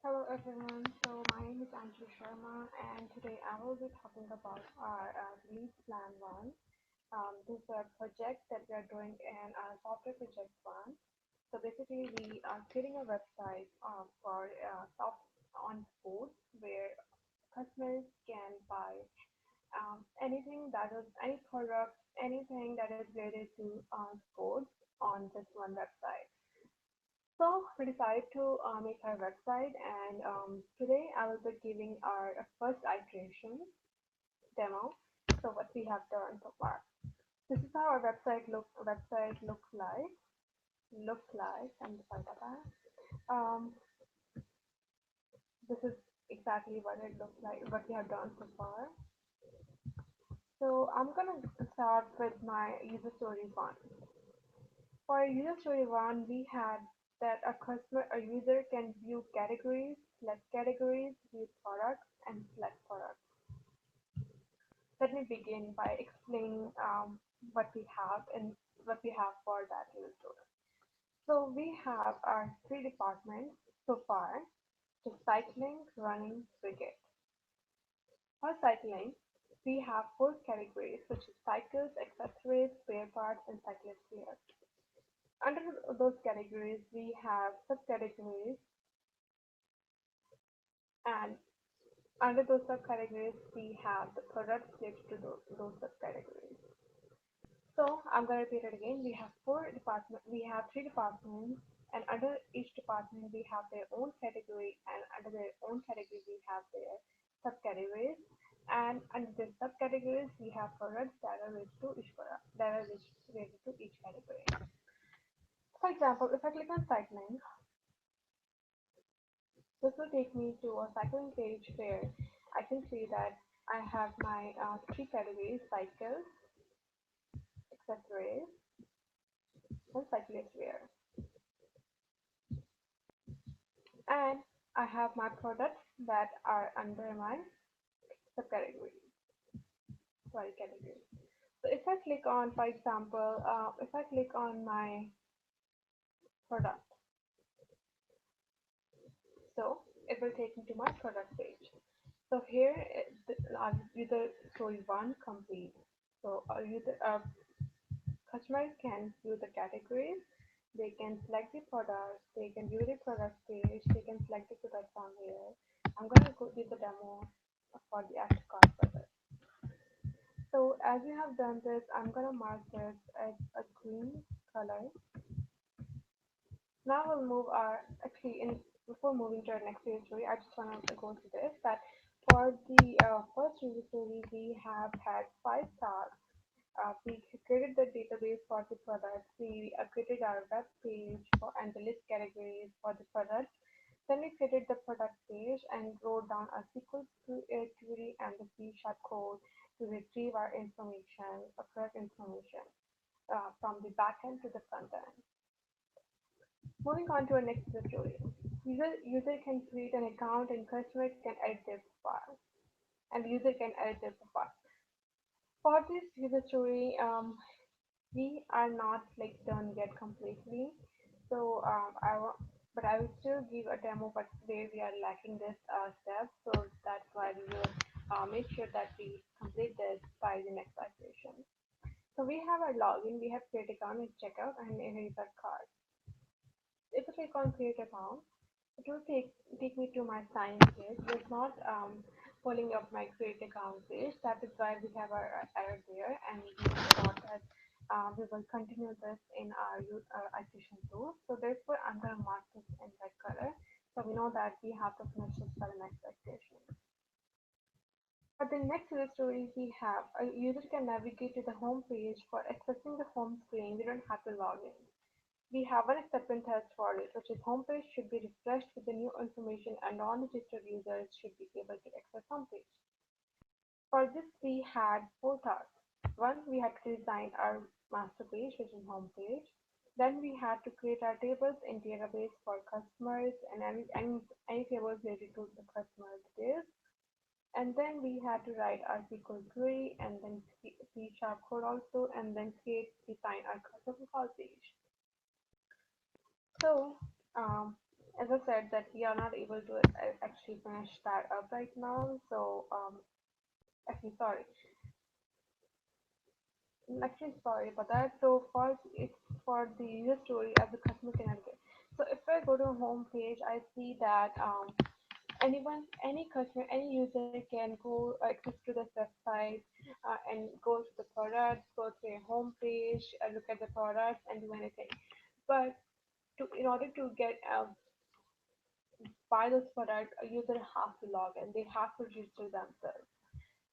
Hello everyone, so my name is Anju Sharma and today I will be talking about our release plan one. This is a project that we are doing in our software project one. So basically we are creating a website for soft on sports where customers can buy anything that is any product, anything that is related to sports on this one website. So we decided to make our website, and today I will be giving our first iteration demo. So what we have done so far. This is how our website looks like. And sorry about that. This is exactly what it looks like. What we have done so far. So I'm gonna start with my user story one. For user story one, we had that a user can view categories, select categories, view products, and select products. Let me begin by explaining what we have and what we have for that user story. So we have our three departments so far: just cycling, running, cricket. For cycling, we have four categories, which is cycles, accessories, spare parts, and cyclist gear. Under those categories, we have subcategories, and under those subcategories, we have the products related to those subcategories. So I'm going to repeat it again. We have three departments, and under each department, we have their own category, and under their own category, we have their subcategories. And under the subcategories, we have products that are related to each product, that are related to each category. For example, if I click on cycling, this will take me to a cycling page where I can see that I have my three categories: cycles, accessories, and cyclist wear. And I have my products that are under my subcategory, sorry, category. So if I click on, for example, if I click on my product, so it will take me to my product page. So here, user story one complete. So customers can view the categories, they can select the products, they can view the product page, they can select the products on here. I'm gonna go do the demo for the active card further. So as we have done this, I'm gonna mark this as a green color. Now we'll move our actually in before moving to our next user story, I just wanna go to this that for the first user story we have had 5 tasks. We created the database for the product. We created our web page and the list categories for the product. Then we created the product page and wrote down a SQL query and the C# code to retrieve our information, correct information from the backend to the front end. Moving on to our next tutorial. User can create an account and customers can edit their profile. And user can edit their profile. For this user story, we are not like done yet completely. So but I will still give a demo, but where we are lacking this step. So that's why we will make sure that we complete this by the next iteration. So we have our login, we have create account and checkout, and here is our card. If I click on create account, it will take me to my sign page. It's not pulling up my create account page. That is why we have our error there, and we thought that we will continue this in our iteration tool. So therefore, I'm gonna mark this in red color, so we know that we have to finish this for the next iteration. For the next user story, we have a user can navigate to the home page. For accessing the home screen, we don't have to log in. We have one acceptance test for it, which is homepage should be refreshed with the new information and non-registered users should be able to access homepage. For this, we had 4 tasks. One, we had to design our master page, which is homepage. Then we had to create our tables in database for customers and any tables related to the customer details. And then we had to write our SQL query and then C# code also, and then design our customer profile page. So, as I said that we are not able to actually finish that up right now. So actually sorry, actually sorry about that. So first it's for the user story as the customer can navigate. So if I go to a home page, I see that anyone, any customer, any user can go access to this website and go to the products, go to a home page, look at the products and do anything. But in order to get buy this product, a user have to log in. They have to register themselves.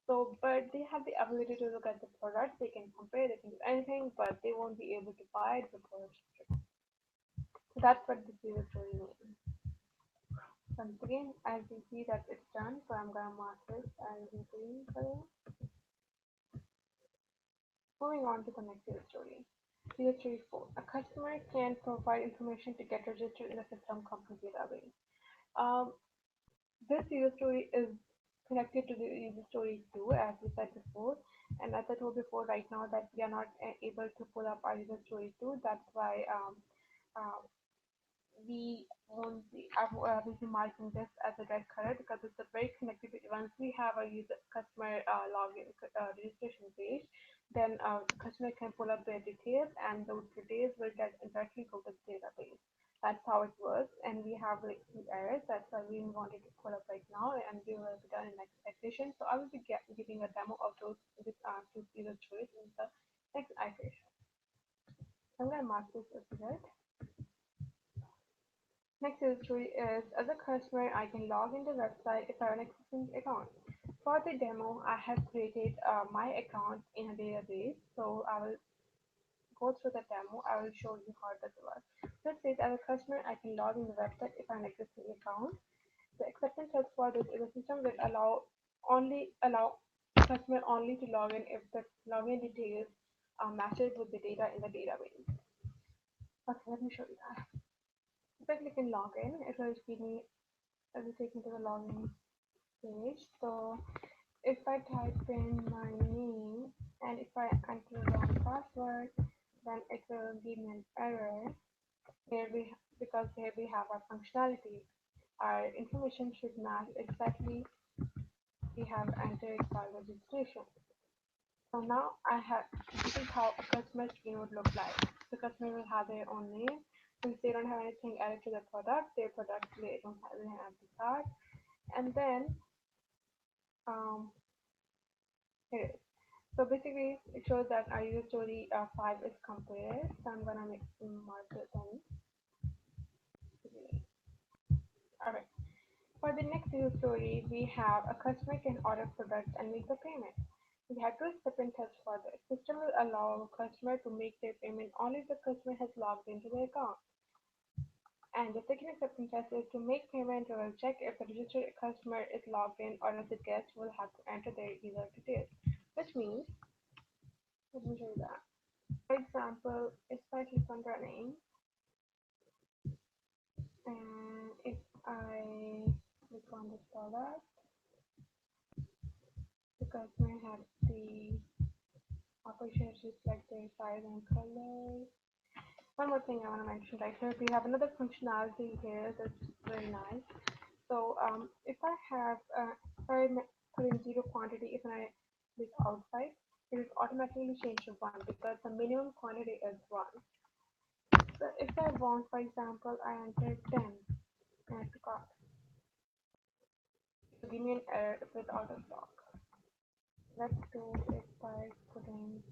So, but they have the ability to look at the product. They can compare. They can do anything, but they won't be able to buy it before registering. So that's what this user story means. Once again, as you see that it's done, so I'm gonna mark this as green color. Moving on to the next user story. User story 4. A customer can provide information to get registered in the system company database. Um, this user story is connected to the user story 2 as we said before, and as I told before, right now that we are not able to pull up our user story 2, that's why uh, we won't be, will be marking this as a red color because it's a very connected. Once we have a user customer login registration page, then the customer can pull up their details and those details will get directly go to the database. That's how it works, and we have like two errors. That's why we wanted to pull up right now, and we will be done in next session. So I will be giving a demo of those with two user stories in the next iteration. I'm gonna mark this as red. Next history is as a customer I can log in the website if I have an existing account. For the demo I have created my account in a database, so I will go through the demo. I will show you how does it work. Let's say as a customer I can log in the website if I have an existing account. The acceptance test for this is a system that allow customer only to log in if the login details are matched with the data in the database. Okay, let me show you that. If I click in login, it will give me I will take me to the login page. So if I type in my name and if I enter the wrong password, then it will give me an error. Here we because here we have our functionality. Our information should match exactly we have entered by registration. So now I have this is how a customer screen would look like. The customer will have their own name. Since they don't have anything added to the product, their product they don't have an empty card. And then here it is. So basically, it shows that our user story 5 is completed. So I'm gonna make mark it then. Alright. For the next user story, we have a customer can order products and make the payment. We have to step in test for this. System will allow a customer to make their payment only if the customer has logged into their account. And the second acceptance test is to make payment. We will check if the registered customer is logged in or if the guest will have to enter their user details. Which means, let me show you that. For example, if I click on running and if I click on this product, the customer has the opportunity to select their size and color. One more thing I want to mention right here, we have another functionality here that's very nice. So if I have if I put in zero quantity, if I click outside, it is automatically changed to one because the minimum quantity is one. So if I want, for example, I enter 10 and I click out, it will give me an error if it's out of stock. Let's do it by putting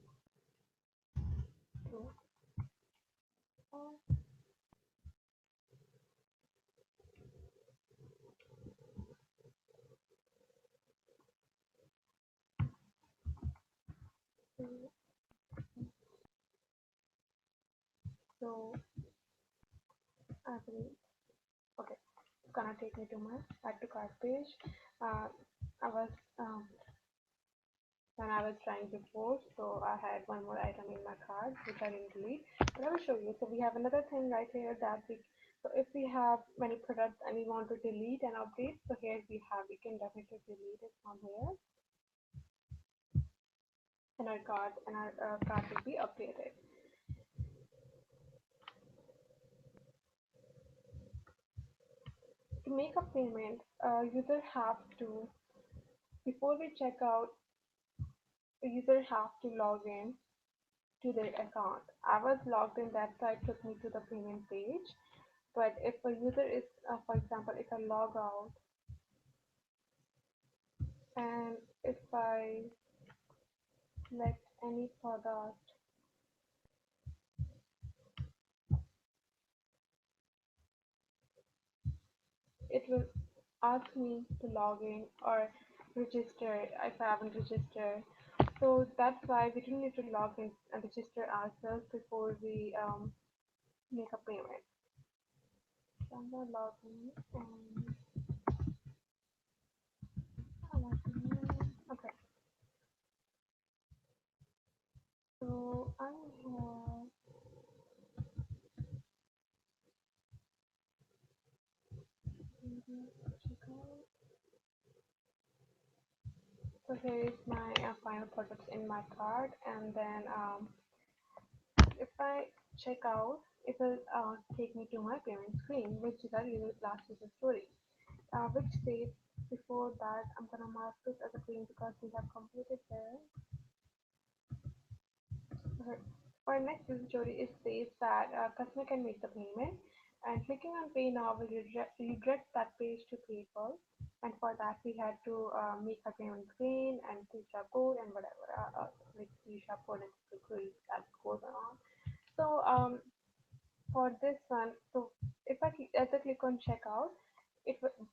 2. So I believe, okay, it's gonna take me to my add to cart page. Uh, I was when I was trying before, so I had one more item in my cart which I didn't delete. But I will show you. So we have another thing right here that we so if we have many products and we want to delete and update, so here we can definitely delete it from here and our cart will be updated. To make a payment, user have to before we check out, a user have to log in to their account. I was logged in, that site took me to the payment page. But if a user is, for example, if I log out and if I select any product, it will ask me to log in or register if I haven't registered. So that's why we do need to log in and register ourselves before we make a payment. So I'm gonna log in and log in. Okay, so I have check out. So here is my final products in my cart, and then if I check out, it will take me to my payment screen, which is our last user story. Which says before that I'm gonna mark this as a green because we have completed there. Okay. For next user story, it says that customer can make the payment, and clicking on pay now will redirect that page to PayPal. And for that, we had to make a payment screen and CSHA code and whatever, like CSHA code and security that goes on. So for this one, so if as I click on checkout,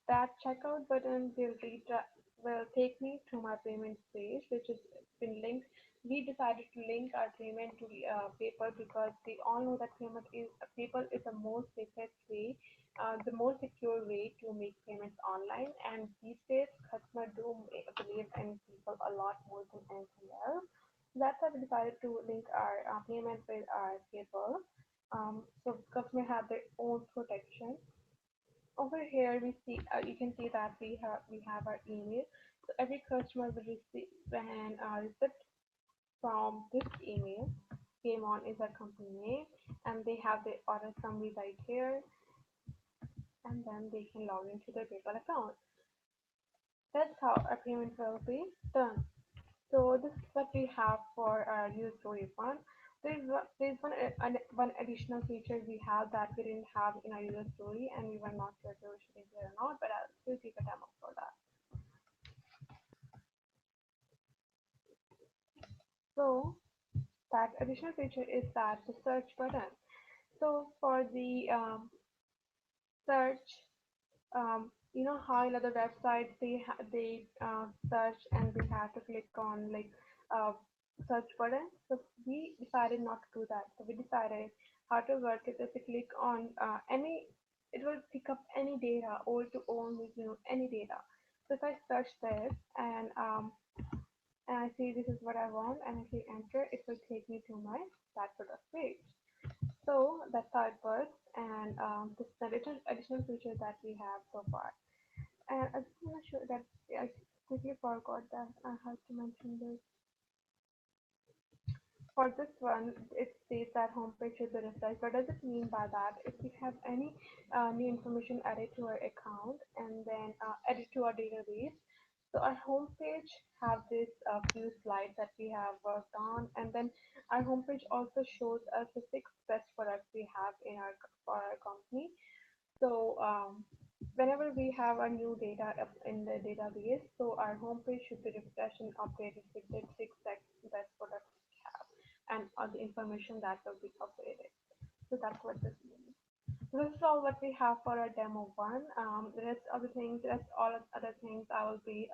that checkout button will take me to my payment page, which has been linked. We decided to link our payment to PayPal because we all know that PayPal is the most safest way, the most secure way to make payments online. And these days, customers do believe in people a lot more than anything else. That's why we decided to link our payment with our PayPal. So customer have their own protection. Over here, we see you can see that we have our email. So every customer will receive an receipt from this email. Paymon is our company name, and they have the order summary right here, and then they can log into their PayPal account. That's how our payment will be done. So this is what we have for our user story fund. There's one additional feature we have that we didn't have in our user story, and we were not sure if we should include it or not, but I'll still take a demo for that. So that additional feature is that the search button. So for the search, you know how in other websites they search and we have to click on like uh, search button. So we decided not to do that. So we decided how to work it is to click on any, it will pick up any data, old to old, any data. So if I search this and I see this is what I want and I click enter, it will take me to my that product page. So that's how it works, and this is the additional feature that we have so far. And I just want to show that I quickly forgot that I have to mention this. For this one, it says that homepage should be refreshed. What does it mean by that? If we have any new information added to our account and then added to our database, so our homepage have this few slides that we have worked on, and then our homepage also shows us the 6 best products we have in our for our company. So whenever we have a new data up in the database, so our homepage should be refreshed and updated with the 6 best products we have and all the information that will be updated. So that's what this means. So this is all what we have for our demo one. The rest all other things I will be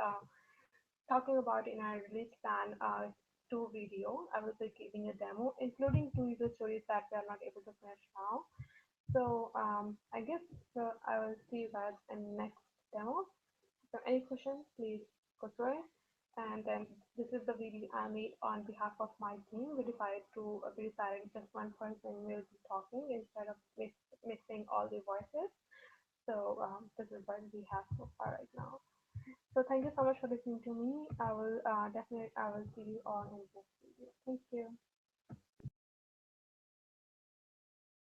talking about in our release plan 2 video. I will be giving a demo, including 2 user stories that we are not able to finish now. So I guess I will see you guys in next demo. So any questions, please go through it. And then this is the video I made on behalf of my team. We decided just one person will be talking instead of mixing all the voices. So this is what we have so far right now. So thank you so much for listening to me. I will see you all in the next video. Thank you.